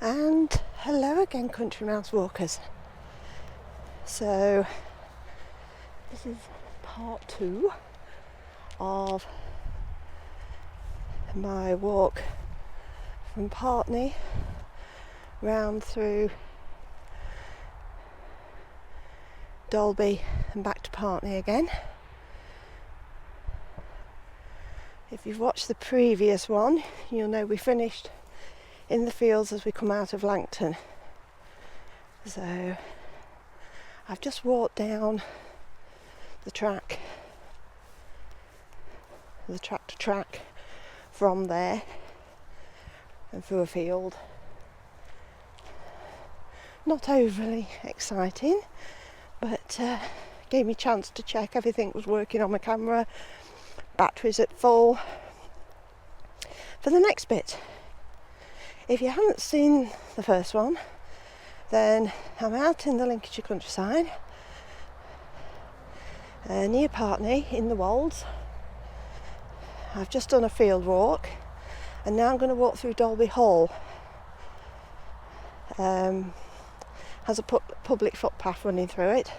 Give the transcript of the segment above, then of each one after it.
And hello again, country mouse walkers. So this is part 2 of my walk from Partney round through Dalby and back to Partney again. If you've watched the previous one, you'll know we finished in the fields as we come out of Langton. So I've just walked down the track to track from there and through a field. Not overly exciting, but gave me a chance to check everything was working on my camera, batteries at full. For the next bit, if you haven't seen the first one, then I'm out in the Lincolnshire countryside, near Partney in the Wolds. I've just done a field walk and now I'm going to walk through Dolby Hall. Has a public footpath running through it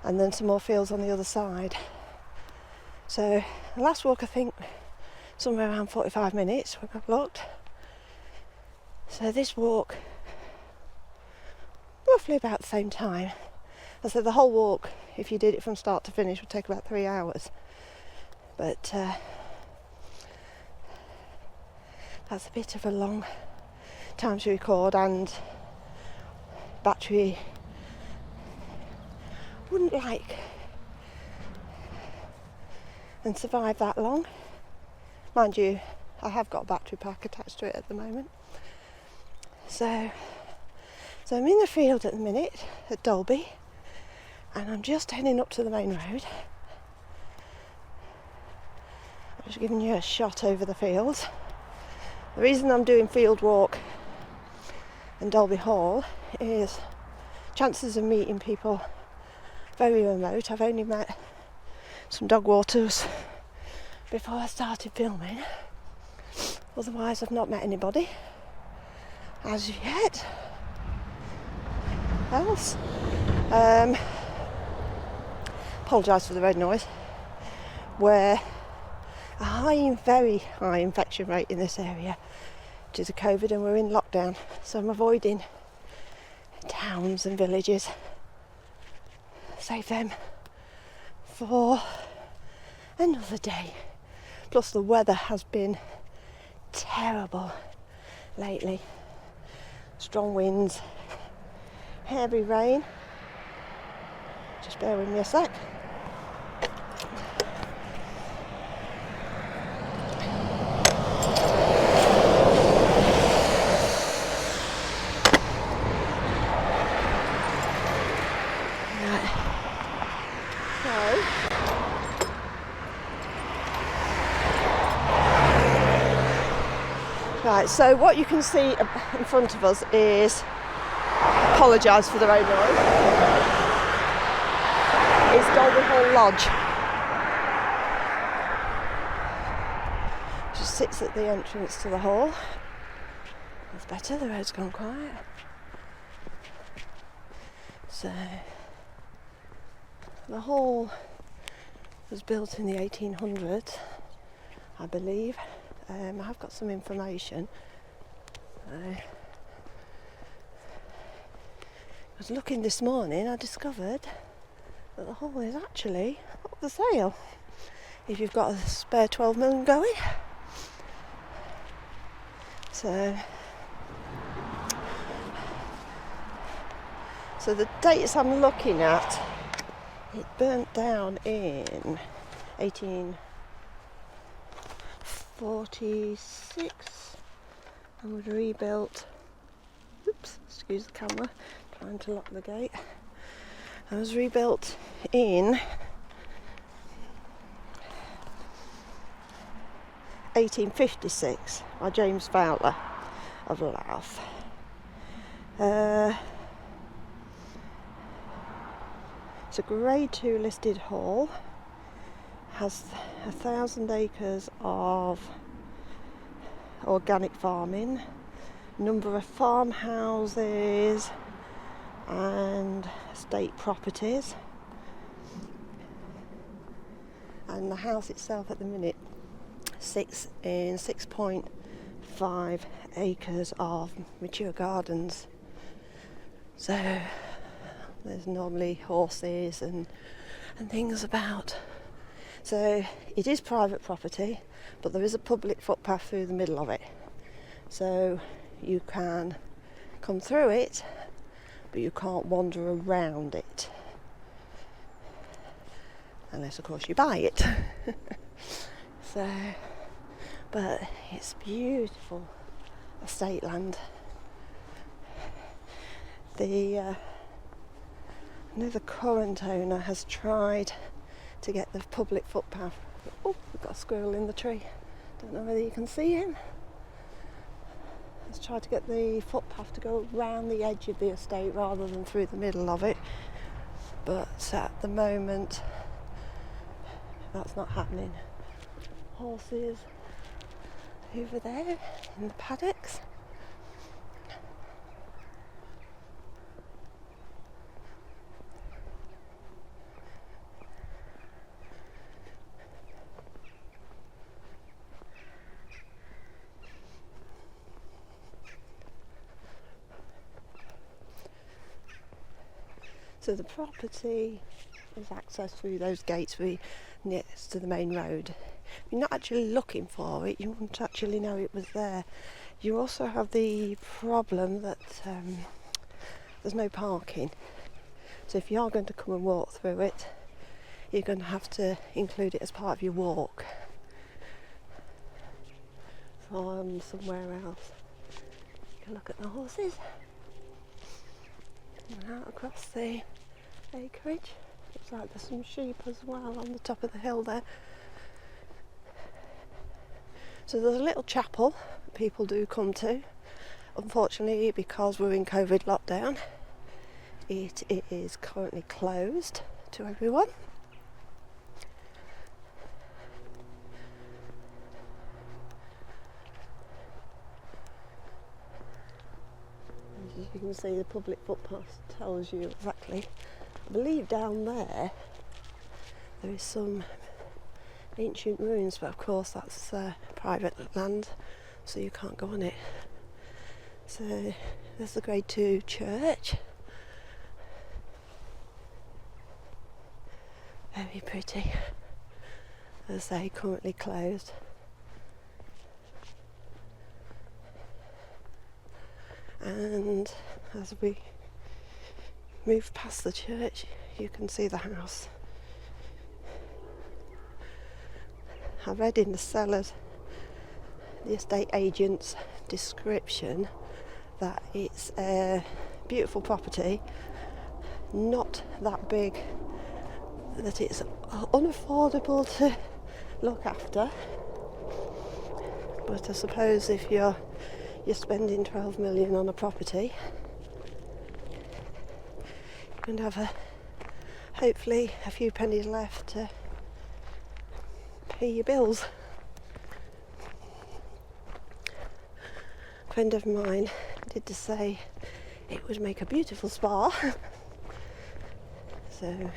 and then some more fields on the other side. So the last walk I think somewhere around 45 minutes when I've looked. So this walk roughly about the same time. I said the whole walk, if you did it from start to finish, would take about 3 hours. But that's a bit of a long time to record, and battery wouldn't like and survive that long. Mind you, I have got a battery pack attached to it at the moment. So I'm in the field at the minute at Dalby, and I'm just heading up to the main road. I'm just giving you a shot over the fields. The reason I'm doing field walk in Dolby Hall is chances of meeting people very remote. I've only met some dog walkers before I started filming. Otherwise I've not met anybody as yet else. Apologise for the road noise. Where a very high infection rate in this area due to COVID, and we're in lockdown, so I'm avoiding towns and villages. Save them for another day. Plus the weather has been terrible lately. Strong winds, heavy rain. Just bear with me a sec. Right, so what you can see in front of us is, apologise for the road noise, is Dolby Hall Lodge. Just sits at the entrance to the hall. That's better, the road's gone quiet. So the hall was built in the 1800s, I believe. I have got some information. I was looking this morning, I discovered that the hall is actually up for sale if you've got a spare 12 million going. So the dates I'm looking at, it burnt down in 1846 and was rebuilt. Oops, excuse the camera, trying to lock the gate. It was rebuilt in 1856 by James Fowler of Louth. It's a Grade 2 listed hall, has 1,000 acres of organic farming, number of farmhouses and estate properties, and the house itself at the minute sits in 6.5 acres of mature gardens, so there's normally horses and things about. So it is private property, but there is a public footpath through the middle of it, so you can come through it, but you can't wander around it, unless of course you buy it. So, but it's beautiful estate land. I know the current owner has tried to get the public footpath. Oh, we've got a squirrel in the tree. Don't know whether you can see him. Has tried to get the footpath to go round the edge of the estate rather than through the middle of it. But at the moment, that's not happening. Horses over there in the paddocks. So the property is accessed through those gates next to the main road. You're not actually looking for it, you wouldn't actually know it was there. You also have the problem that there's no parking. So if you are going to come and walk through it, you're going to have to include it as part of your walk from somewhere else. You can look at the horses. And out across the acreage. Looks like there's some sheep as well on the top of the hill there. So there's a little chapel people do come to. Unfortunately, because we're in COVID lockdown, it is currently closed to everyone. As you can see, the public footpath tells you exactly. I believe down there is some ancient ruins, but of course that's private land, so you can't go on it. So there's the Grade 2 church. Very pretty. As I say, currently closed. And as we move past the church, you can see the house. I read in the seller's, the estate agent's description, that it's a beautiful property, not that big that it's unaffordable to look after, but I suppose if you're spending 12 million on a property, you're going to have hopefully a few pennies left to pay your bills. A friend of mine did to say it would make a beautiful spa. So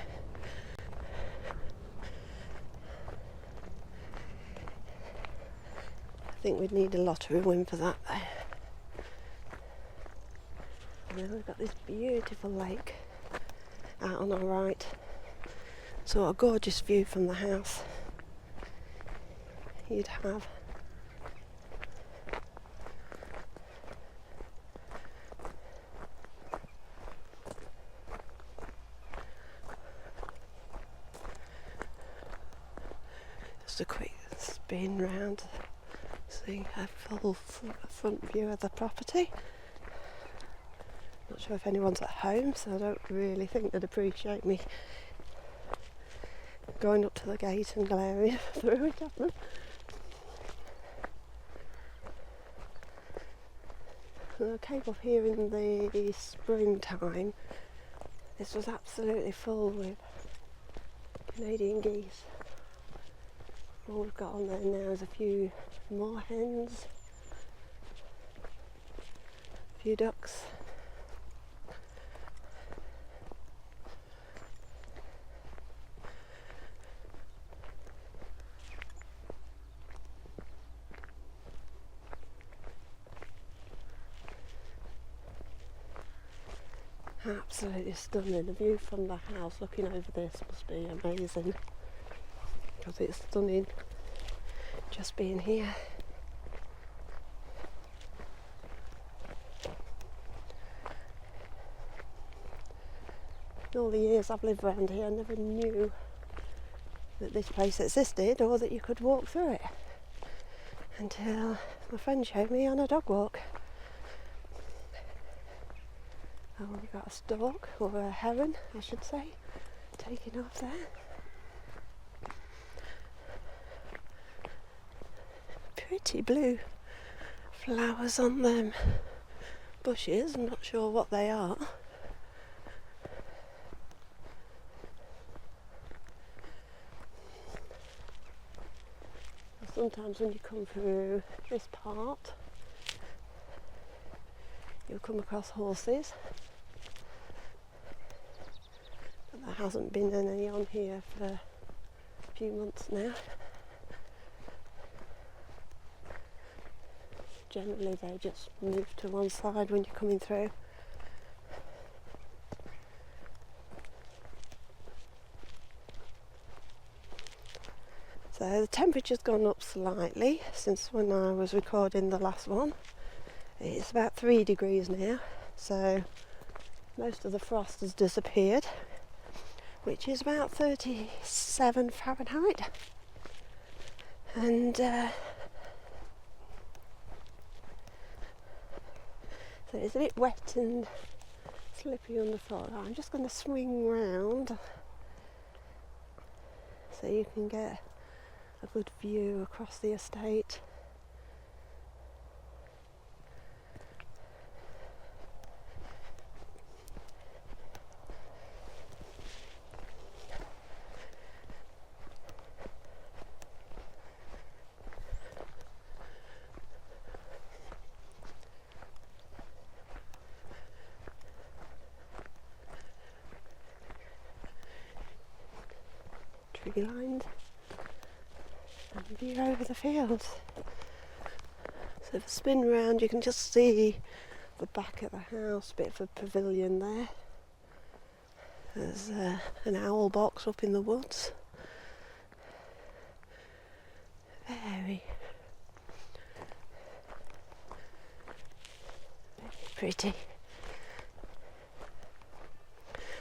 I think we'd need a lottery win for that though. And then we've got this beautiful lake out on our right. So a gorgeous view from the house you'd have. Just a quick spin round, seeing a full front view of the property. Not sure if anyone's at home, so I don't really think they'd appreciate me going up to the gate and glaring through it at them. I came up here in the springtime. This was absolutely full with Canadian geese. All we've got on there now is a few more hens. few ducks. Absolutely stunning. The view from the house looking over this must be amazing, because it's stunning just being here. In all the years I've lived around here, I never knew that this place existed or that you could walk through it until my friend showed me on a dog walk. Oh, we've got a stork, or a heron I should say, taking off there. Pretty blue flowers on them bushes, I'm not sure what they are. Sometimes when you come through this part, you'll come across horses, but there hasn't been any on here for a few months now. Generally they just move to one side when you're coming through. So the temperature's gone up slightly since when I was recording the last one. It's about 3 degrees now, so most of the frost has disappeared, which is about 37 Fahrenheit. And so it's a bit wet and slippery underfoot. I'm just going to swing round so you can get a good view across the estate. Tree lined and view over the fields. So if I spin round you can just see the back of the house, a bit of a pavilion there. There's an owl box up in the woods. Very pretty.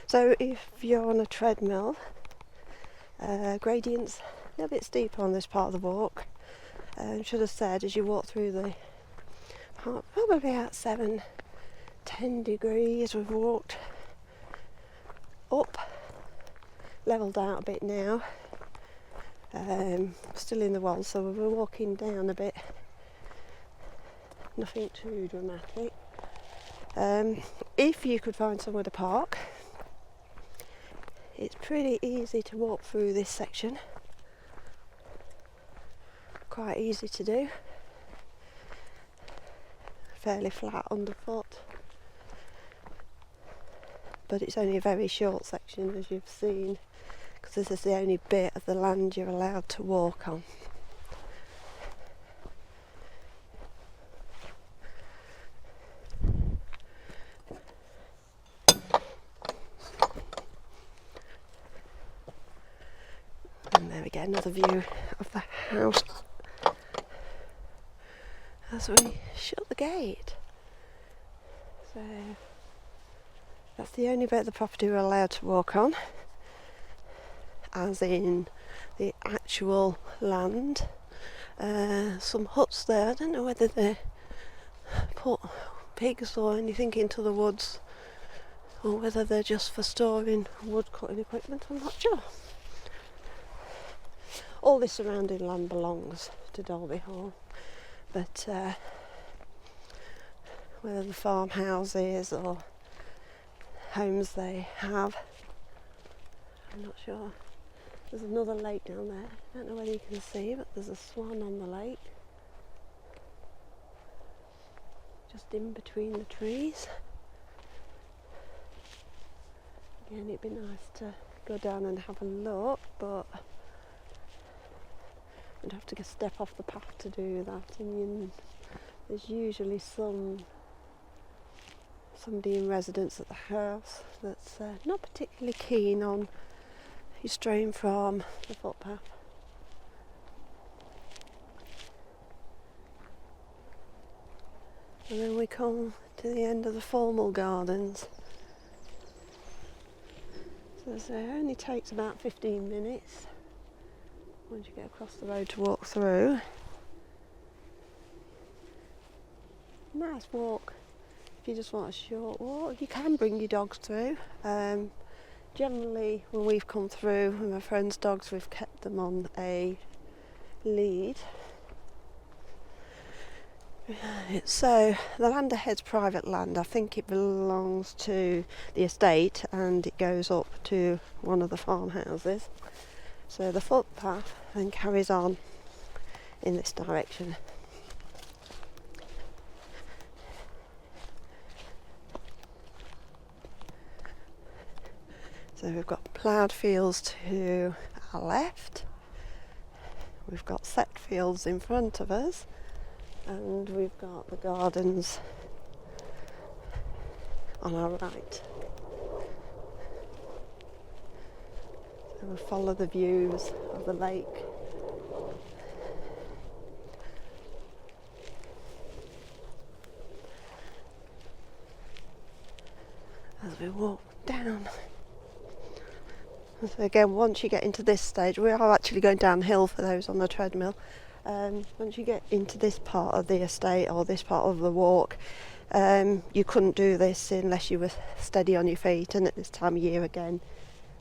So if you're on a treadmill, gradients a little bit steeper on this part of the walk. Should have said as you walk through the park, probably at 7-10 degrees. We've walked up, levelled out a bit now. Still in the Wolds, so we're walking down a bit. Nothing too dramatic. If you could find somewhere to park, it's pretty easy to walk through this section. Quite easy to do. Fairly flat underfoot. But it's only a very short section, as you've seen, because this is the only bit of the land you're allowed to walk on. And there we get another view of the house as we shut the gate. So that's the only bit of the property we're allowed to walk on, as in the actual land. Some huts there, I don't know whether they put pigs or anything into the woods, or whether they're just for storing wood cutting equipment, I'm not sure. All this surrounding land belongs to Dolby Hall, but whether the farmhouses or homes they have, I'm not sure. There's another lake down there, I don't know whether you can see, but there's a swan on the lake. just in between the trees. Again, it'd be nice to go down and have a look, but I'd have to step off the path to do that, and there's usually somebody in residence at the house that's not particularly keen on you straying from the footpath. And then we come to the end of the formal gardens. So as I say, it only takes about 15 minutes once you get across the road to walk through. Nice walk if you just want a short walk. You can bring your dogs through. Generally when we've come through with my friends' dogs, we've kept them on a lead. So the land ahead's private land. I think it belongs to the estate and it goes up to one of the farmhouses. So the footpath then carries on in this direction. So we've got ploughed fields to our left, we've got set fields in front of us, and we've got the gardens on our right. So we'll follow the views of the lake. As we walk down. So again, once you get into this stage, we are actually going downhill for those on the treadmill. Once you get into this part of the estate or this part of the walk, you couldn't do this unless you were steady on your feet, and at this time of year again,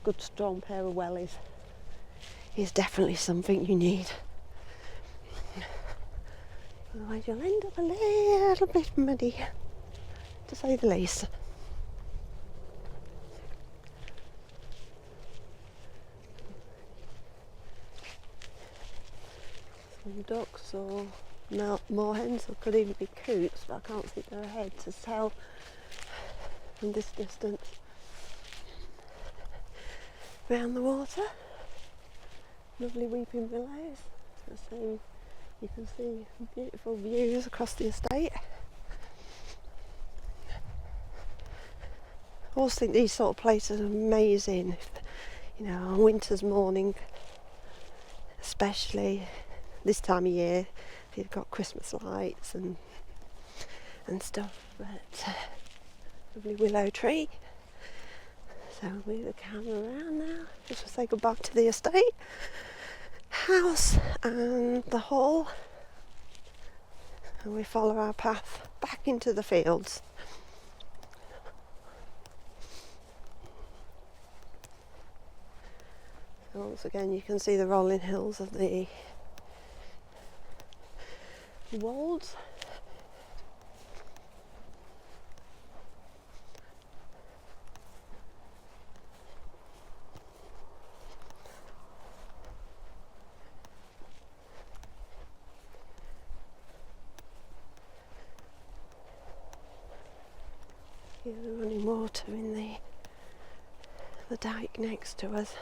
good strong pair of wellies is definitely something you need. Otherwise you'll end up a little bit muddy, to say the least. Some ducks or moorhens, or could even be coots, but I can't see their head to tell from this distance. Round the water, lovely weeping willows, so you can see beautiful views across the estate. I always think these sort of places are amazing, you know, on a winter's morning, especially this time of year. You've got Christmas lights and stuff, but lovely willow tree. So we'll move the camera around now, just to say goodbye to the estate, house and the hall, and we follow our path back into the fields. So once again you can see the rolling hills of the Wolds. Here's the running water in the dike next to us.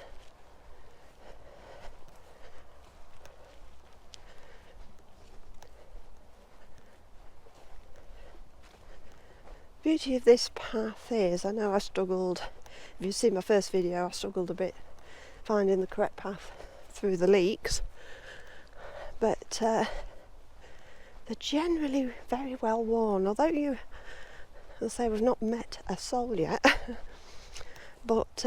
Beauty of this path is, I know I struggled, if you've seen my first video, I struggled a bit finding the correct path through the leeks, but they're generally very well worn, although you, as I say, we've not met a soul yet, but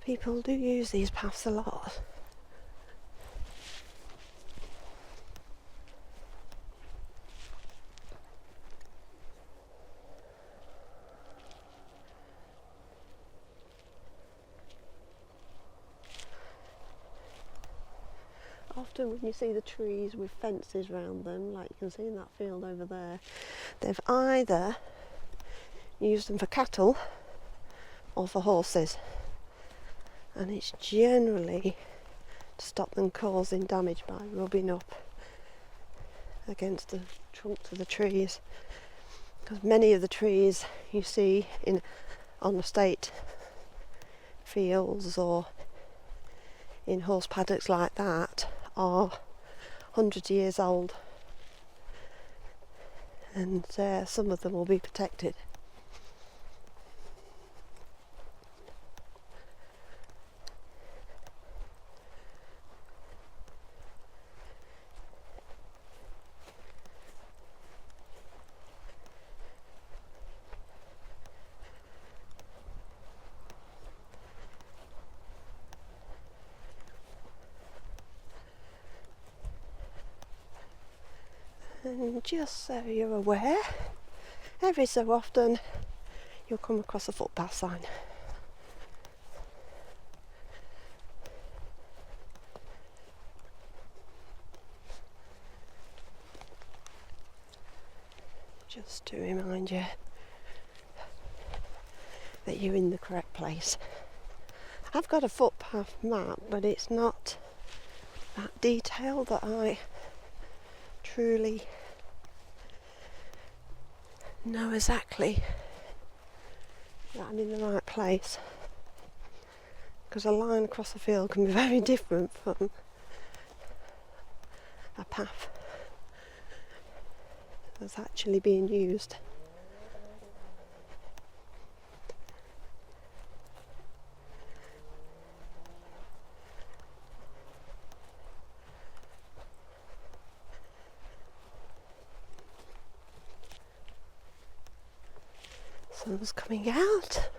people do use these paths a lot. Often when you see the trees with fences around them, like you can see in that field over there, they've either used them for cattle or for horses, and it's generally to stop them causing damage by rubbing up against the trunks of the trees, because many of the trees you see on estate fields or in horse paddocks like that are hundreds of years old, and some of them will be protected. And just so you're aware, every so often you'll come across a footpath sign. Just to remind you that you're in the correct place. I've got a footpath map, but it's not that detailed that I truly know exactly that I'm in the right place, because a line across the field can be very different from a path that's actually being used. Sun's coming out.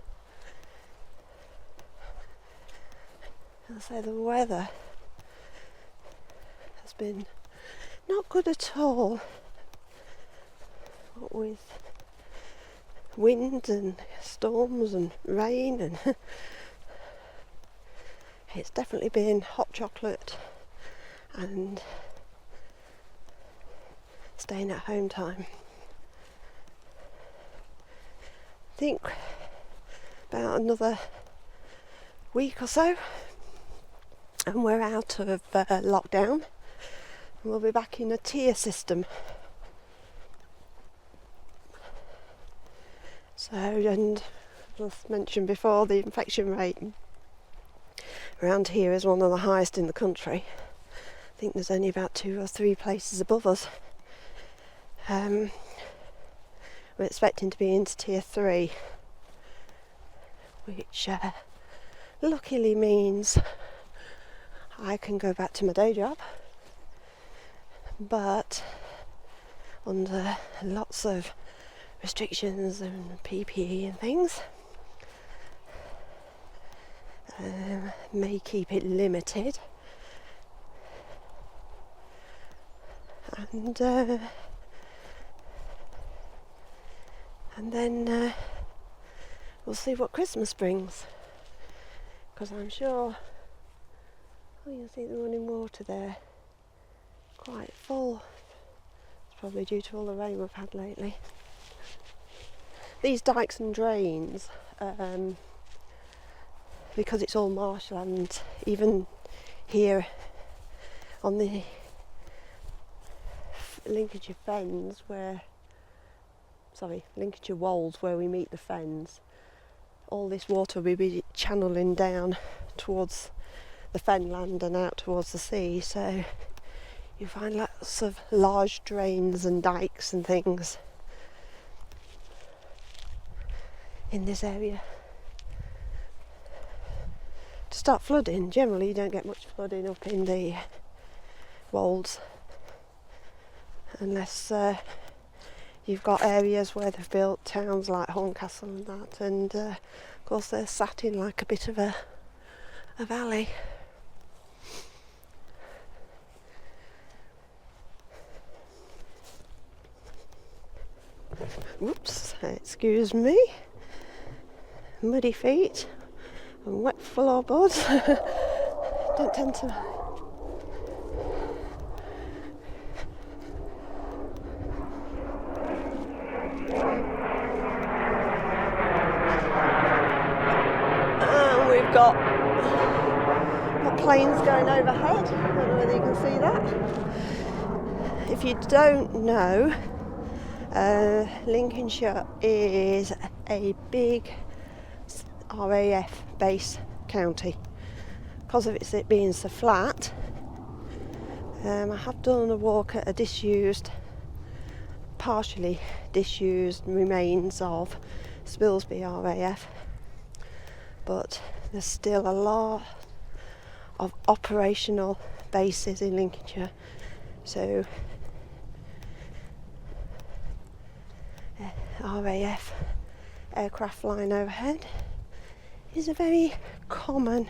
And so the weather has been not good at all, what with wind and storms and rain, and it's definitely been hot chocolate and staying at home time. I think about another week or so and we're out of lockdown, and we'll be back in a tier system. So, and as mentioned before, the infection rate around here is one of the highest in the country. I think there's only about 2 or 3 places above us. We're expecting to be into tier 3, which luckily means I can go back to my day job, but under lots of restrictions and PPE and things. May keep it limited, and then we'll see what Christmas brings, because I'm sure, you'll see the running water there, quite full. It's probably due to all the rain we've had lately. These dikes and drains, because it's all marshland, even here on the Lincolnshire Wolds, where we meet the fens, all this water will be channelling down towards the fenland and out towards the sea, so you find lots of large drains and dikes and things in this area. To start flooding, generally you don't get much flooding up in the Wolds unless you've got areas where they've built towns like Horncastle and that, and of course they're sat in like a bit of a valley. Whoops, excuse me. Muddy feet and wet floorboards. Don't tend to. And we've got planes going overhead. I don't know whether you can see that. if you don't know, Lincolnshire is a big RAF base county. Because of it being so flat, I have done a walk at a partially disused remains of Spilsby RAF, but there's still a lot of operational bases in Lincolnshire. So RAF aircraft flying overhead is a very common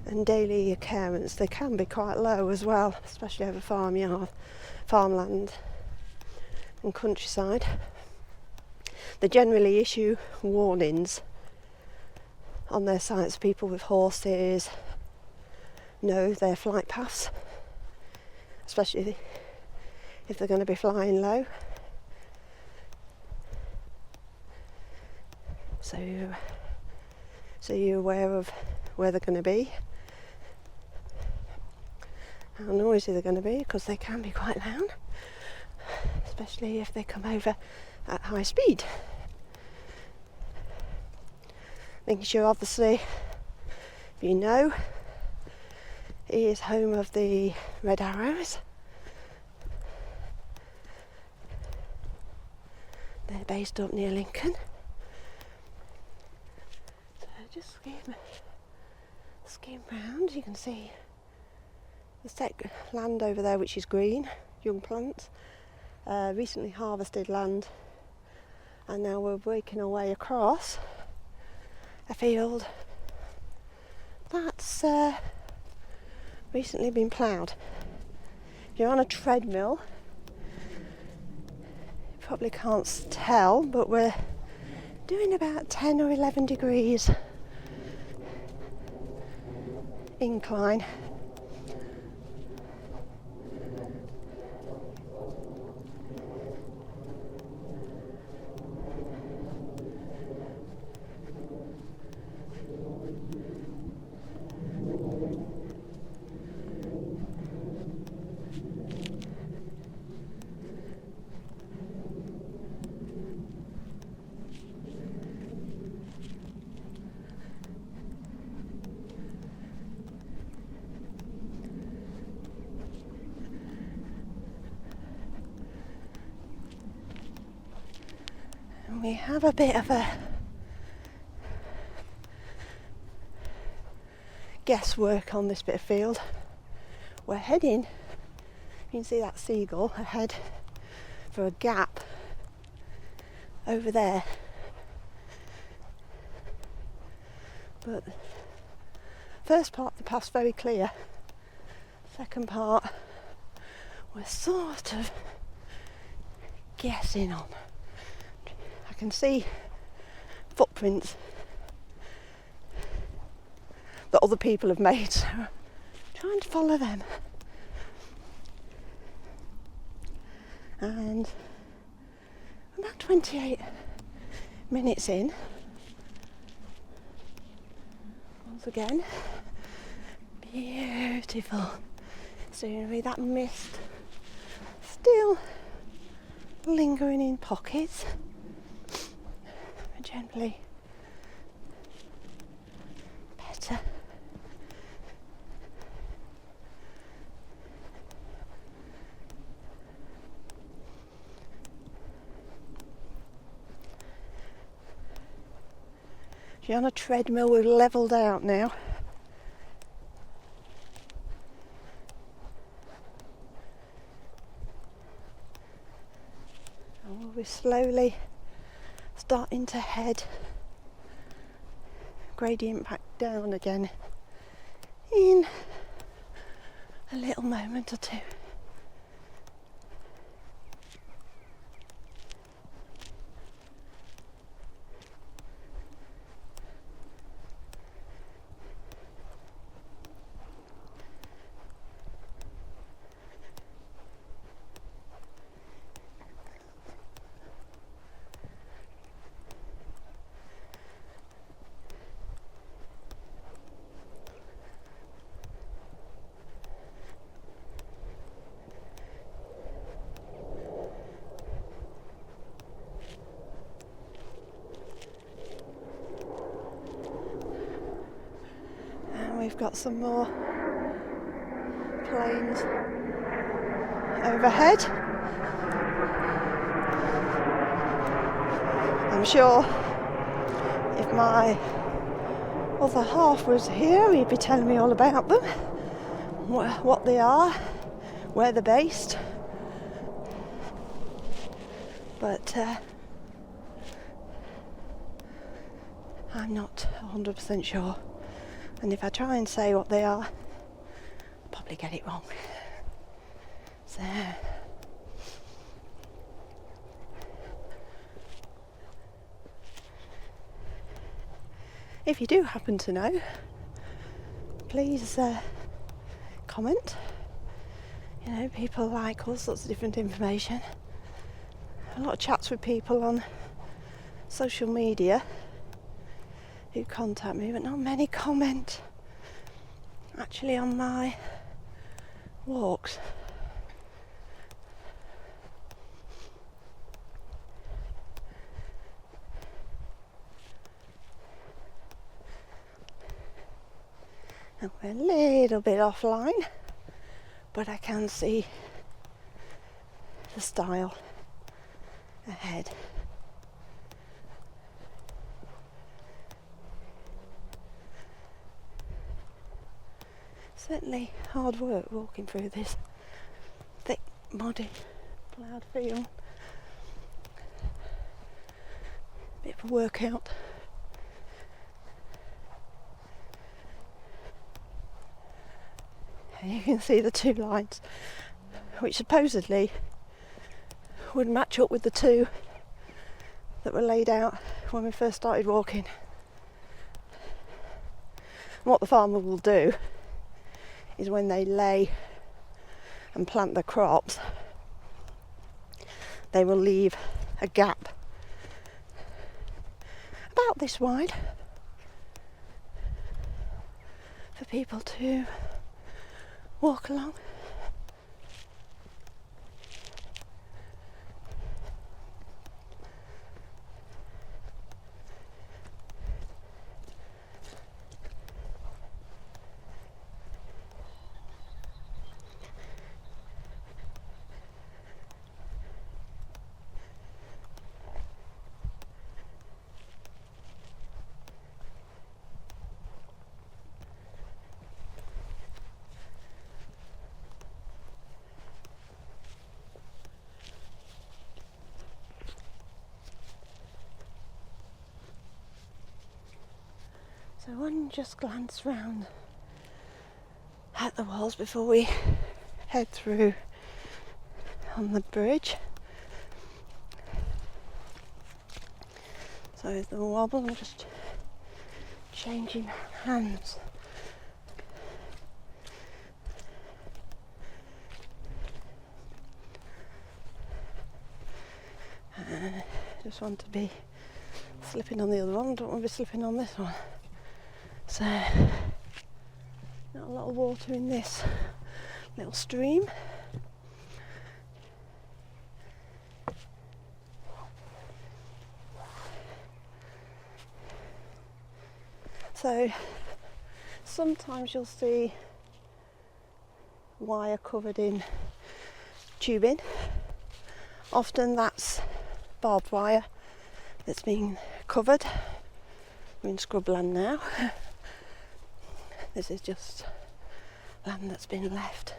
and daily occurrence. They can be quite low as well, especially over farmland and countryside. They generally issue warnings on their sites. People with horses know their flight paths, especially if they're going to be flying low. So you're aware of where they're going to be, how noisy they're going to be, because they can be quite loud, especially if they come over at high speed. Lincolnshire, obviously, if you know, is home of the Red Arrows. They're based up near Lincoln. So just skim round. You can see the land over there, which is green, young plants, recently harvested land, and now we're working our way across a field that's recently been ploughed. If you're on a treadmill, you probably can't tell, but we're doing about 10 or 11 degrees incline. We have a bit of a guesswork on this bit of field. We're heading, you can see that seagull ahead, for a gap over there. But first part of the path's very clear. Second part, we're sort of guessing on. I can see footprints that other people have made, so I'm trying to follow them. And about 28 minutes in, once again, beautiful scenery, that mist still lingering in pockets. Gently better. If you're on a treadmill, we've levelled out now. And we're slowly starting to head gradient back down again in a little moment or two. we've got some more planes overhead. I'm sure if my other half was here, he'd be telling me all about them, what they are, where they're based. But I'm not 100% sure. And if I try and say what they are, I'll probably get it wrong. So if you do happen to know, please comment. You know, people like all sorts of different information. A lot of chats with people on social media who contact me, but not many comment actually on my walks. And we're a little bit offline, but I can see the stile ahead. Certainly hard work walking through this thick, muddy, ploughed field. Bit of a workout. And you can see the two lines, which supposedly would match up with the two that were laid out when we first started walking. And what the farmer will do is when they lay and plant the crops, they will leave a gap about this wide for people to walk along. So one just glance round at the walls before we head through on the bridge. So the wobble, I'm just changing hands. Just want to be slipping on the other one, don't want to be slipping on this one. So, not a lot of water in this little stream. So, sometimes you'll see wire covered in tubing. Often that's barbed wire that's been covered. We're in scrubland now. This is just land that's been left.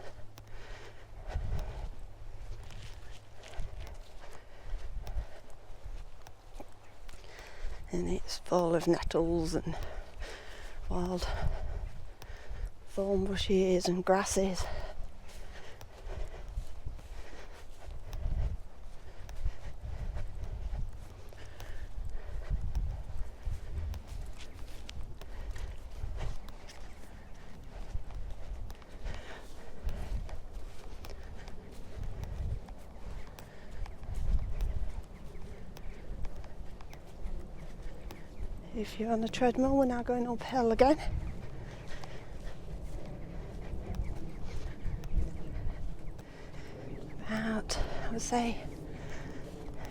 And it's full of nettles and wild thorn bushes and grasses. If you're on the treadmill, we're now going uphill again. About, I would say,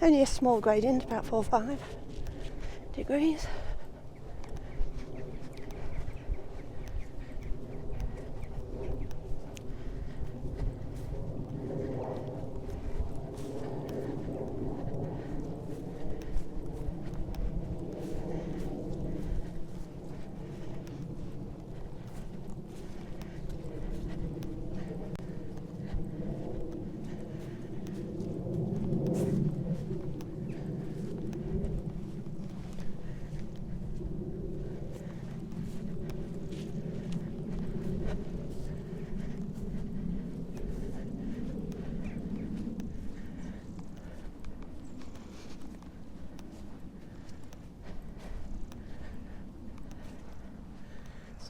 only a small gradient, about 4 or 5 degrees.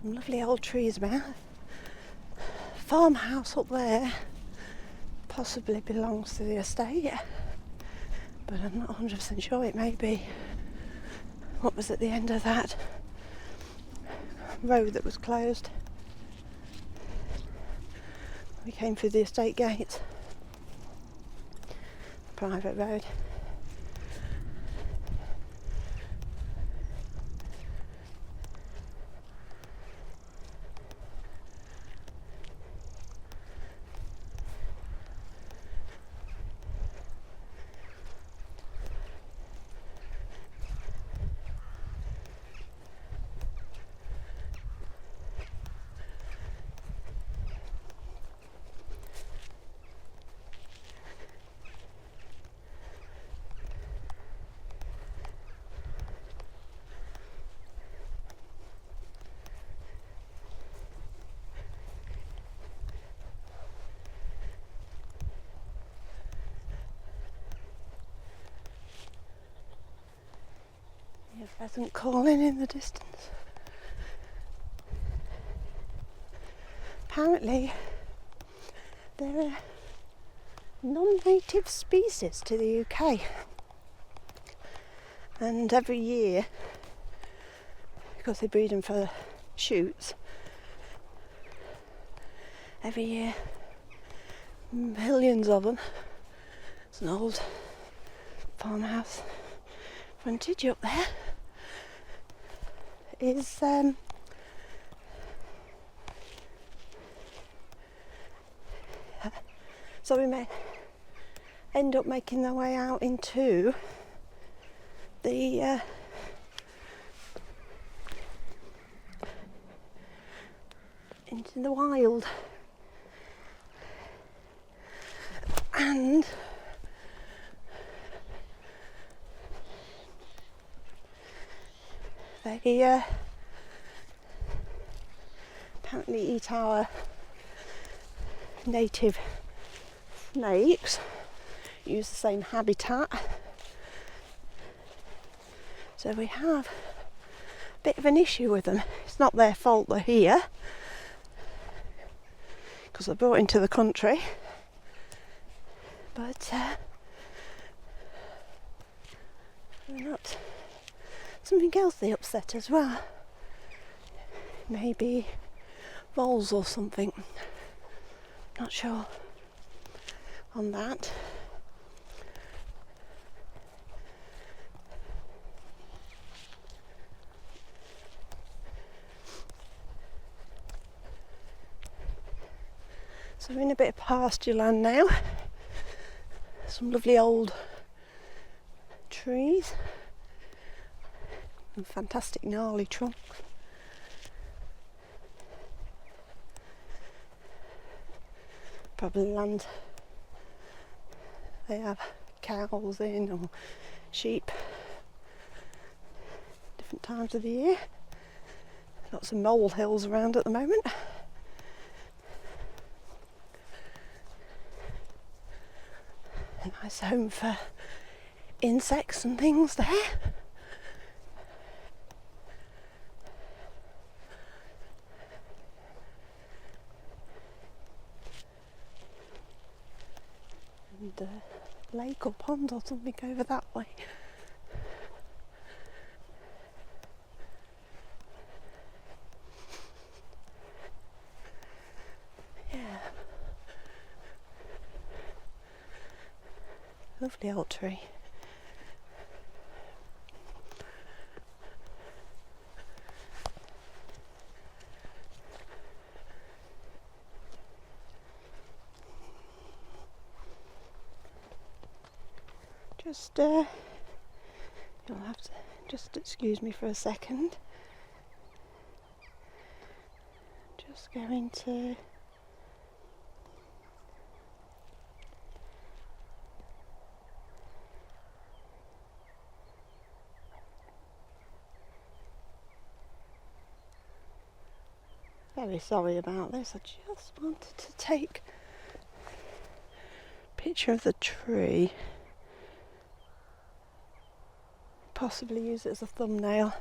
Some lovely old trees about. Farmhouse up there possibly belongs to the estate, but I'm not 100% sure. It may be. What was at the end of that road that was closed? We came through the estate gates. Private road. A pheasant calling in the distance. Apparently they're a non-native species to the UK, and every year, because they breed them for shoots, every year millions of them. It's an old farmhouse frontage up there. Is so we may end up making their way out into the wild, and they apparently eat our native snakes, use the same habitat. So we have a bit of an issue with them. It's not their fault they're here, because they're brought into the country, but they're not. Something else they upset as well. Maybe voles or something. Not sure on that. So we're in a bit of pasture land now. Some lovely old trees and fantastic gnarly trunks. Probably land they have cows in, or sheep, different times of the year. Lots of molehills around at the moment. A nice home for insects and things there. And a lake or pond or something over that way. Yeah. Lovely old tree. You'll have to just excuse me for a second. Just going to very sorry about this. I just wanted to take a picture of the tree. Possibly use it as a thumbnail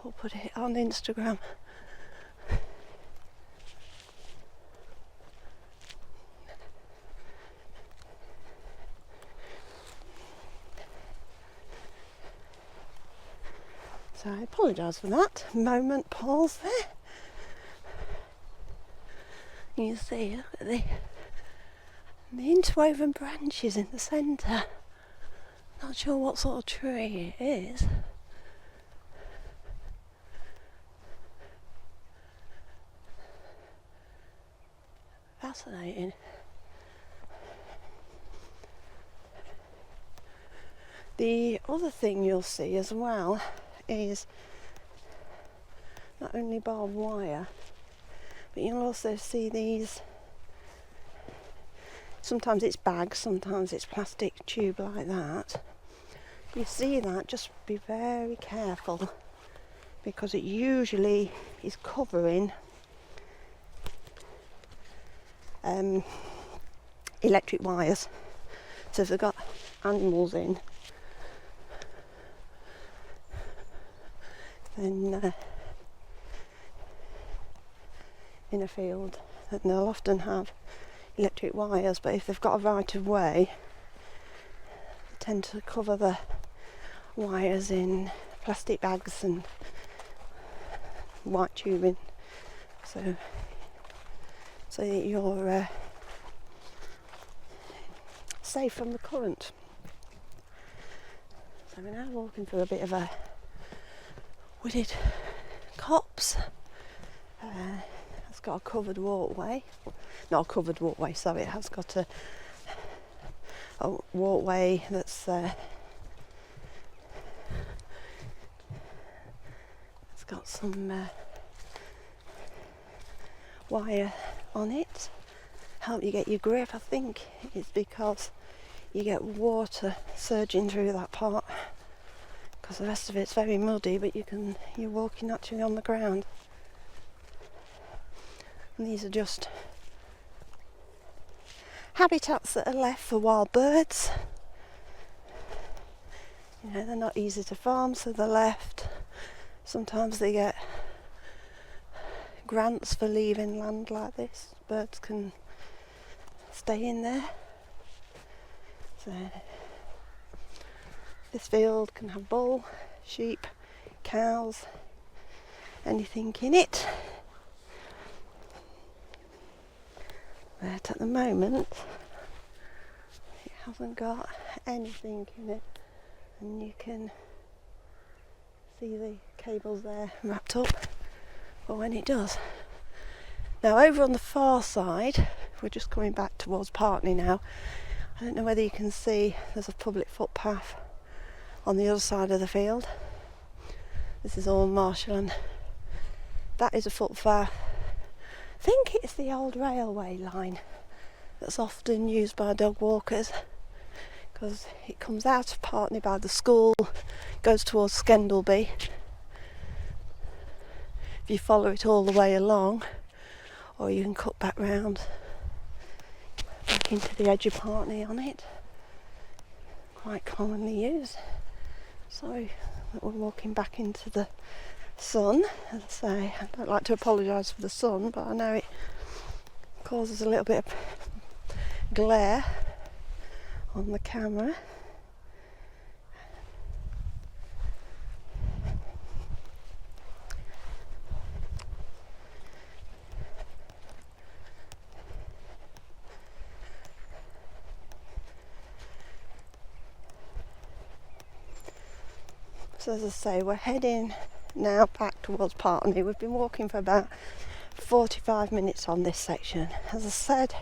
I'll put it on Instagram. So I apologise for that moment pause there. You see, look at the interwoven branches in the centre. Not sure what sort of tree it is. Fascinating. The other thing you'll see as well is not only barbed wire, but you'll also see these, sometimes it's bags, sometimes it's plastic tube like that. You see that, just be very careful, because it usually is covering electric wires. So if they've got animals in, then in a field, then they'll often have electric wires, but if they've got a right of way, they tend to cover the wires in plastic bags and white tubing, so that you're safe from the current. So we're now walking through a bit of a wooded copse. It's got a covered walkway. Not a covered walkway, sorry, it has got a walkway that's it's got some wire on it, help you get your grip. I think it's because you get water surging through that part, because the rest of it's very muddy, but you're walking actually on the ground. And these are just habitats that are left for wild birds. You know, they're not easy to farm, so they're left. Sometimes they get grants for leaving land like this. Birds can stay in there. So this field can have bull, sheep, cows, anything in it. But at the moment it hasn't got anything in it, and you can see the cables there wrapped up for when it does. Now over on the far side, we're just coming back towards Partney now. I don't know whether you can see, there's a public footpath on the other side of the field. This is all marshland. That is a footpath. I think it's the old railway line that's often used by dog walkers, because it comes out of Partney by the school, goes towards Skendleby. If you follow it all the way along, or you can cut back round back into the edge of Partney on it. Quite commonly used. Sorry that we're walking back into the sun. As I say, I don't like to apologise for the sun, but I know it causes a little bit of glare on the camera. So as I say, we're heading now back towards Partney. We've been walking for about 45 minutes on this section. As I said,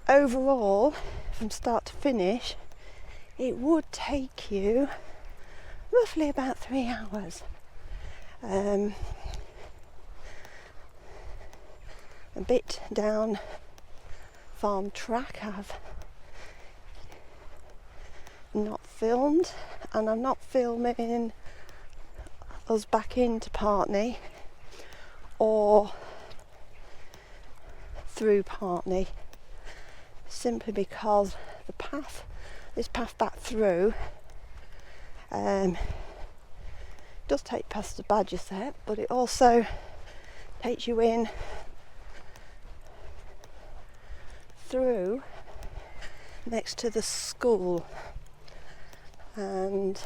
overall, from start to finish, it would take you roughly about 3 hours. A bit down farm track I've not filmed, and I'm not filming us back into Partney or through Partney, simply because this path back through does take past the badger set, but it also takes you in through next to the school, and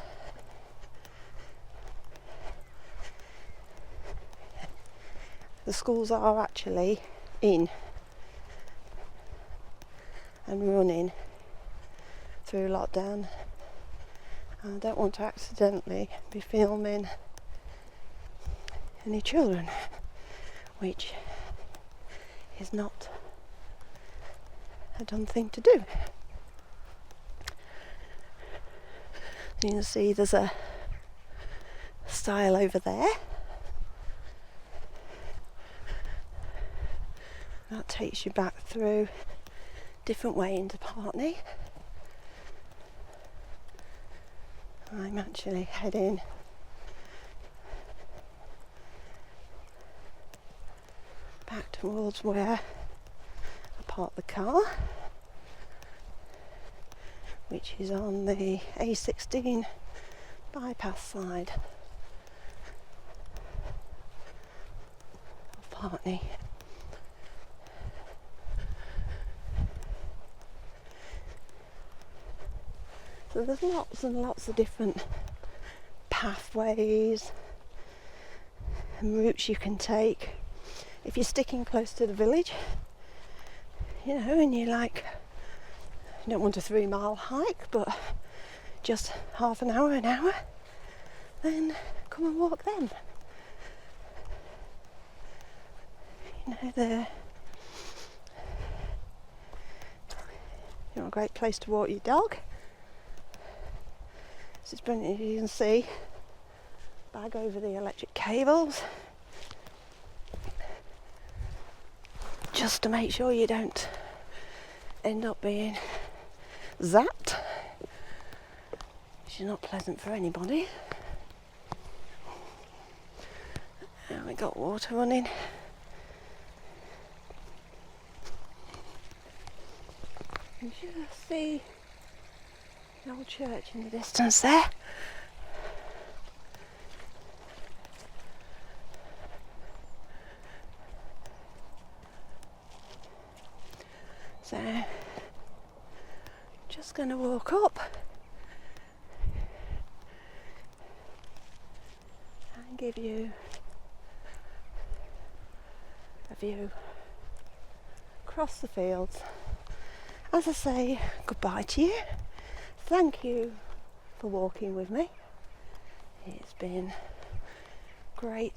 the schools are actually in and running through lockdown. I don't want to accidentally be filming any children, which is not a done thing to do. You can see there's a stile over there. That takes you back through different way into Partney. I'm actually heading back towards where I parked the car, which is on the A16 bypass side of Partney. So there's lots and lots of different pathways and routes you can take if you're sticking close to the village, you know, and you don't want a 3-mile hike, but just half an hour, then come and walk them. You know, a great place to walk your dog. This is brilliant, you can see, bag over the electric cables, just to make sure you don't end up being zapped, which is not pleasant for anybody. And we got water running. You just see the old church in the distance there. So, just going to walk up and give you a view across the fields. As I say goodbye to you. Thank you for walking with me. It's been great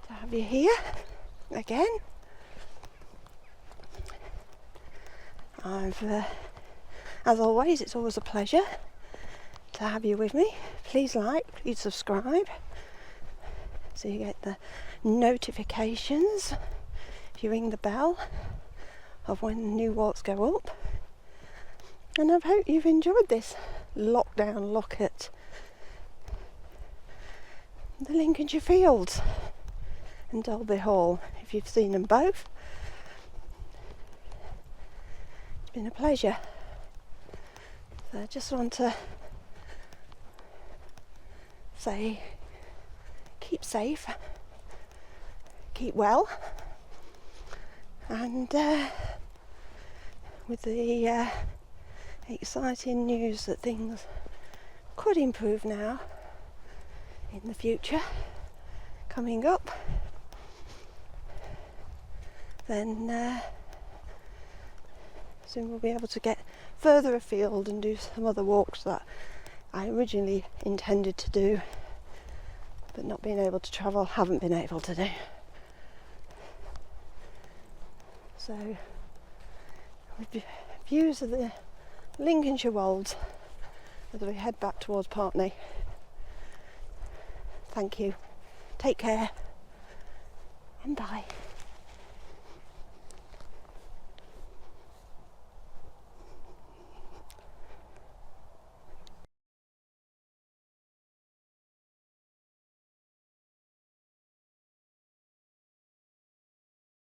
to have you here again. As always, it's always a pleasure to have you with me. Please like, please subscribe so you get the notifications if you ring the bell of when new walks go up. And I hope you've enjoyed this lockdown look at the Lincolnshire Fields and Dolby Hall, if you've seen them both. It's been a pleasure. So I just want to say, keep safe, keep well, and with the exciting news that things could improve now in the future coming up, then soon we'll be able to get further afield and do some other walks that I originally intended to do, but not being able to travel, haven't been able to do. So with views of the Lincolnshire Wolds as we head back towards Partney. Thank you. Take care and bye.